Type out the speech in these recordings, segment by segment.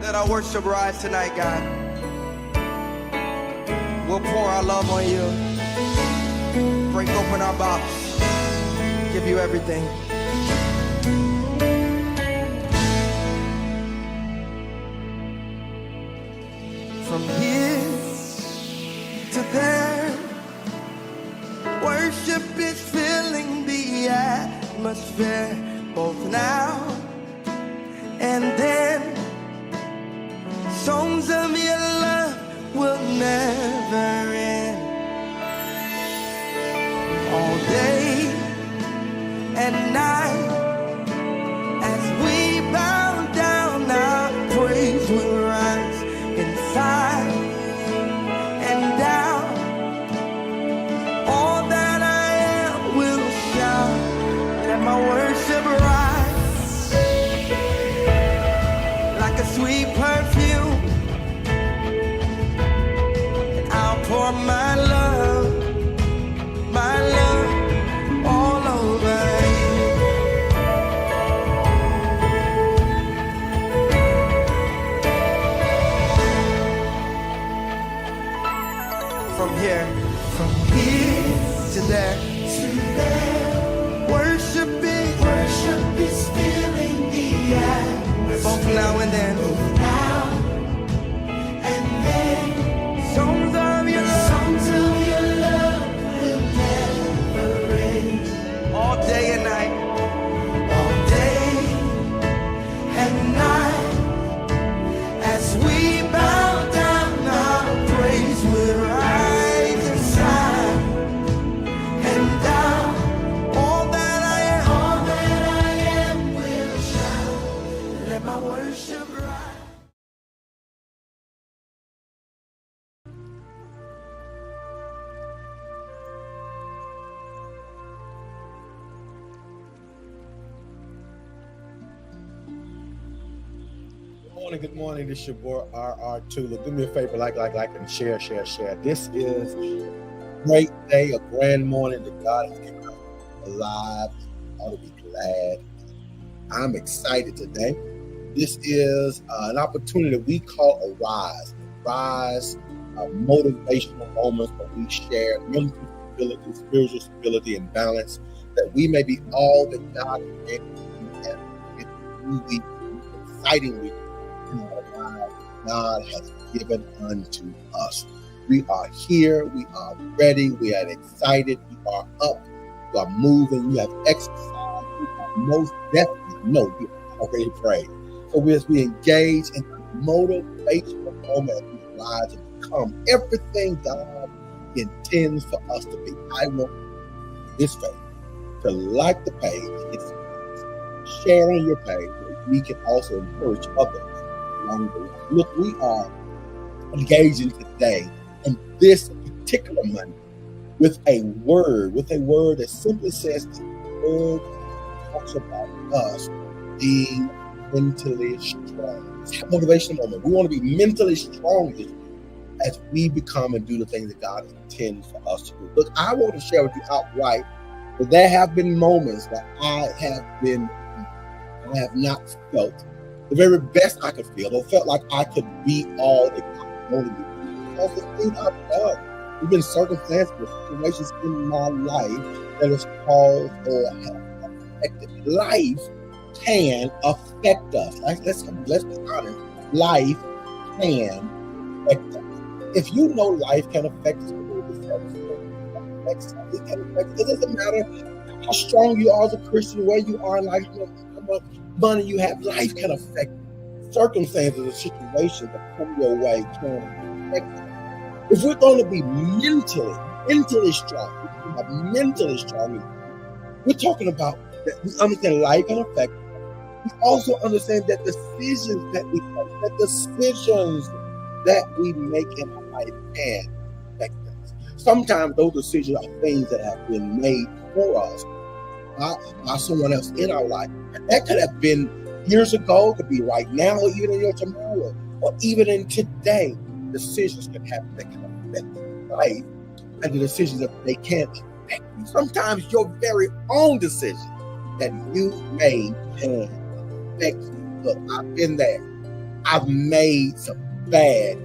Let our worship rise tonight, God. We'll pour our love on you. Break open our box. Give you everything. From here to there, worship is filling the atmosphere, both now and then. Songs of your love will never end. All day and night, as we bow down, our praise will rise inside and down. All that I am will shout. Let my worship rise like a sweet perfume. And I'll pour my love all over you. From here to there, worship is filling the atmosphere, both now and then. Songs of your love will never end. All day and night, all day and night, as we bow down, our praise will rise inside and down. All that I am will shout. Let my worship rise. Good morning. This is your boy R.I.S.E. Do me a favor, like, and share. This is a great day, a grand morning that God has given us alive. I ought to be glad. I'm excited today. This is an opportunity that we call A.R.I.S.E. A.R.I.S.E. Motivational moments where we share mental stability, spiritual stability, and balance, that we may be all that God has made us to be. It's really exciting week. God has given unto us. We are here, we are ready, we are excited, we are up, we are moving, we have exercised, we are most definitely know we already prayed. So as we engage in the motivational moment in our lives and become everything God intends for us to be. I want this faith to like the page, share on your page, so we can also encourage others. Look, we are engaging today in this particular Monday with a word that simply says the word talks about us being mentally strong. It's a motivational moment. We want to be mentally strong as we become and do the things that God intends for us to do. Look, I want to share with you outright that there have been moments that I have not felt the very best I could feel, or felt like I could be all that God wanted me to be. Because the things I've done, there have been circumstances or situations in my life that has caused or have affected. Life can affect us. Let's be honest. Life can affect us. If you know life can affect us, it can affect us. It doesn't matter how strong you are as a Christian, where you are in life, how much money you have. Life can affect you. Circumstances or situations that come your way can affect you. If we're going to be mentally strong, we're talking about that. We understand life can affect us. We also understand that decisions that we make in our life can affect us. Sometimes those decisions are things that have been made for us by someone else in our life. And that could have been years ago, it could be right now, or even in your tomorrow, or even in today. Decisions can happen that can affect life, and the decisions that they can't affect you. Sometimes your very own decision that you made can affect you. Look, I've been there. I've made some bad,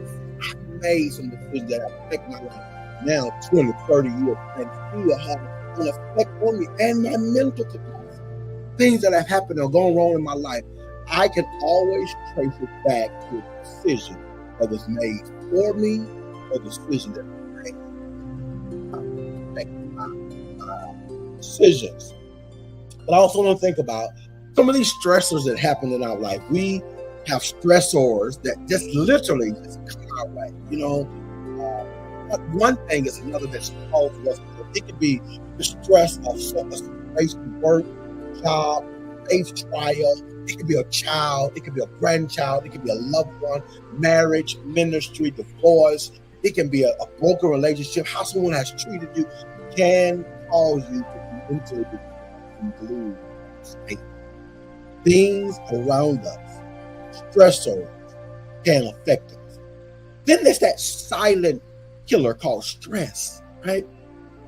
I've made some decisions that affect my life now 20, 30 years and still have an effect on me and my mental capacity. Things that have happened or gone wrong in my life, I can always trace it back to a decision that was made for me or a decision that was made my decisions. But I also want to think about some of these stressors that happen in our life. We have stressors that just literally just come our way. One thing is another that's called for us. It could be the stress of a situation, work, job, faith trial. It could be a child. It could be a grandchild. It could be a loved one, marriage, ministry, divorce. It can be a broken relationship. How someone has treated you can cause you to be into the blue state. Things around us, stressors, can affect us. Then there's that silent killer called stress, right?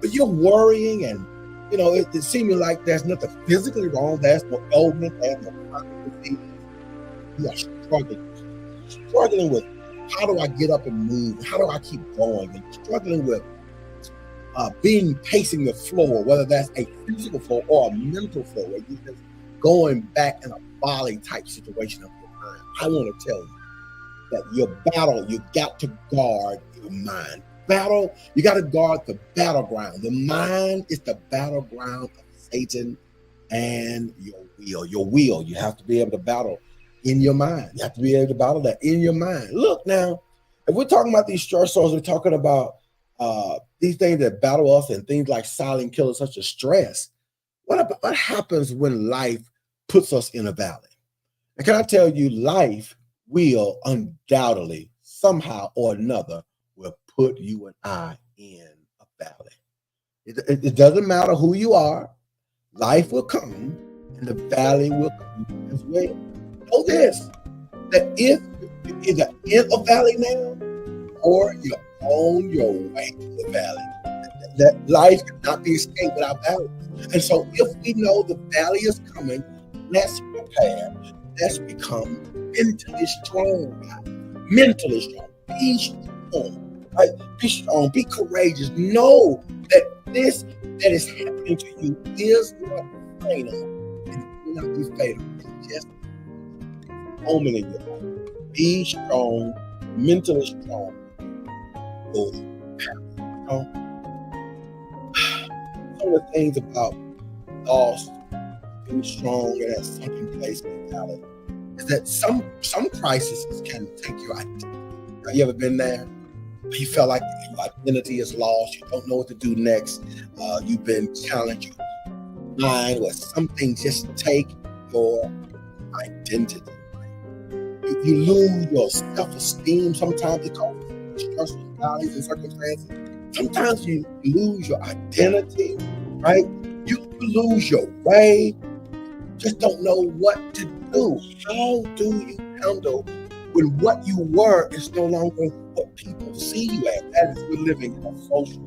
But you're worrying and it's seeming like there's nothing physically wrong. There's no ailment, there's no chronic disease. You are struggling with how do I get up and move? How do I keep going? And struggling with pacing the floor, whether that's a physical floor or a mental floor, where you're just going back in a volley type situation of your mind. I want to tell you that your battle, you got to guard your mind. You got to guard the battleground. The mind is the battleground of Satan and your will. Your will, you have to be able to battle in your mind. You have to be able to battle that in your mind. Look now, if we're talking about these stressors, we're talking about these things that battle us and things like silent killers such as stress. What happens when life puts us in a valley? And can I tell you, life will undoubtedly, somehow or another, will put you and I in a valley. It doesn't matter who you are. Life will come and the valley will come as well. Know this, that if you're either in a valley now or you're on your way to the valley, that life cannot be escaped without valley. And so if we know the valley is coming, let's prepare. Let's become mentally strong. Mentally strong. Be strong. Right? Be strong. Be courageous. Know that this that is happening to you is not final. And it will not be fatal. It's just a moment in your life. Be strong. Mentally strong. Some of the things about loss, being strong in that sunken place in the valley, is that some crises can take your identity. Have you ever been there? You felt like your identity is lost. You don't know what to do next. You've been challenged. Your mind where something just take your identity. You lose your self-esteem. Sometimes because of stressful values and circumstances. Sometimes you lose your identity, right? You lose your way. Just don't know what to do. How do you handle when what you were is no longer what people see you as? That is, we're living in a social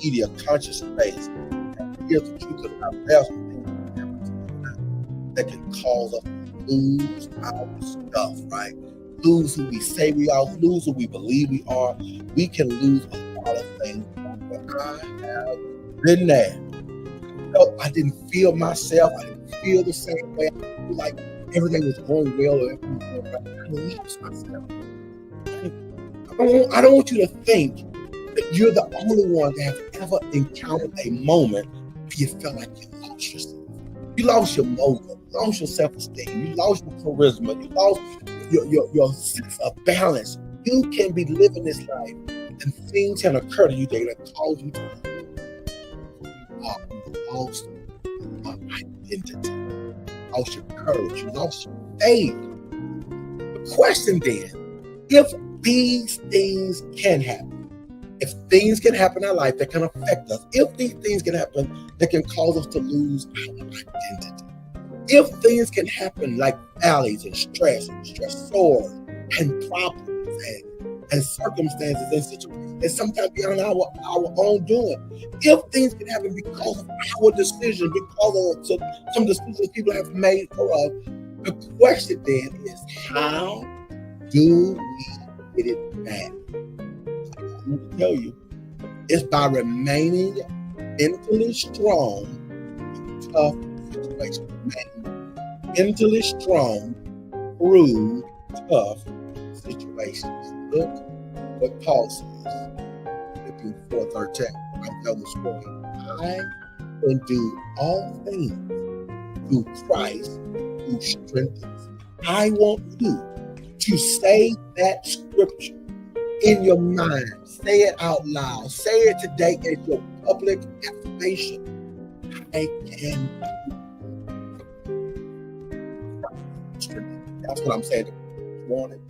media conscious space. And here's the truth about there's some things that can cause us to lose our stuff, right? Lose who we say we are, lose who we believe we are. We can lose a lot of things. But I have been there. I didn't feel myself. I didn't feel the same way. I feel like everything was going well or everything was going right. I lost myself. I don't want you to think that you're the only one that has ever encountered a moment where you felt like you lost yourself. You lost your motive. You lost your self-esteem. You lost your charisma. You lost your sense of balance. You can be living this life and things can occur to you that cause you to lost your identity. You lost your courage. You lost your faith. The question then, if these things can happen, if things can happen in our life that can affect us, if these things can happen that can cause us to lose our identity, if things can happen like valleys and stressors and problems and circumstances and situations that sometimes beyond our own doing, if things can happen because of our decision, because of some decisions people have made for us, the question then is how Do we get it back? I'm going to tell you, it's by remaining mentally strong in tough situations. Remaining mentally strong through tough situations. Look what Paul says. Philippians 4:13. I'm telling the story. I can do all things through Christ who strengthens. I want you to say that scripture in your mind. Say it out loud. Say it today as your public affirmation. I can do. That's what I'm saying this morning.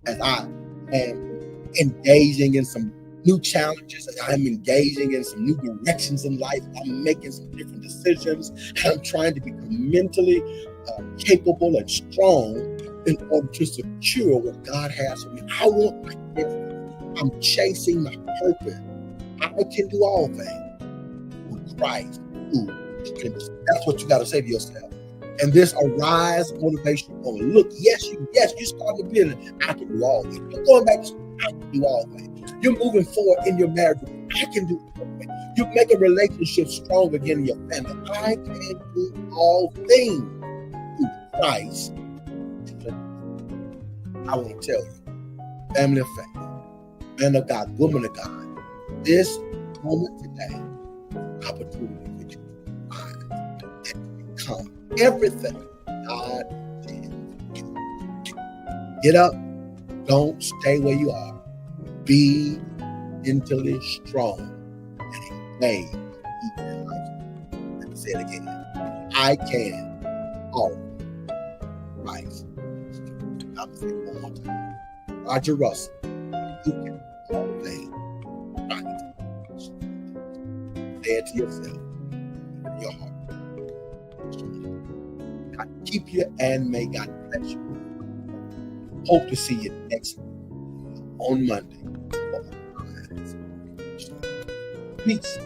As I am engaging in some new challenges, as I'm engaging in some new directions in life, I'm making some different decisions, and I'm trying to become mentally capable and strong in order to secure what God has for me. I want my destiny. I'm chasing my purpose. I can do all things with Christ who strengthens. That's what you got to say to yourself. And this A.R.I.S.E motivational moment. Look, yes, you started the business. I can do all things. You're going back to school. I can do all things. You're moving forward in your marriage. I can do all things. You make a relationship strong again in your family. I can do all things through Christ. I want to tell you, family of faith, man of God, woman of God, this moment today, opportunity for you to find and become everything God did. Get up. Don't stay where you are. Be mentally strong and engage in life. Let me say it again. I can all Christ. I'm saying it one more time. Roger Russell. You can all things right. Say it to yourself in your heart. God keep you and may God bless you. Hope to see you next week on Monday. Peace.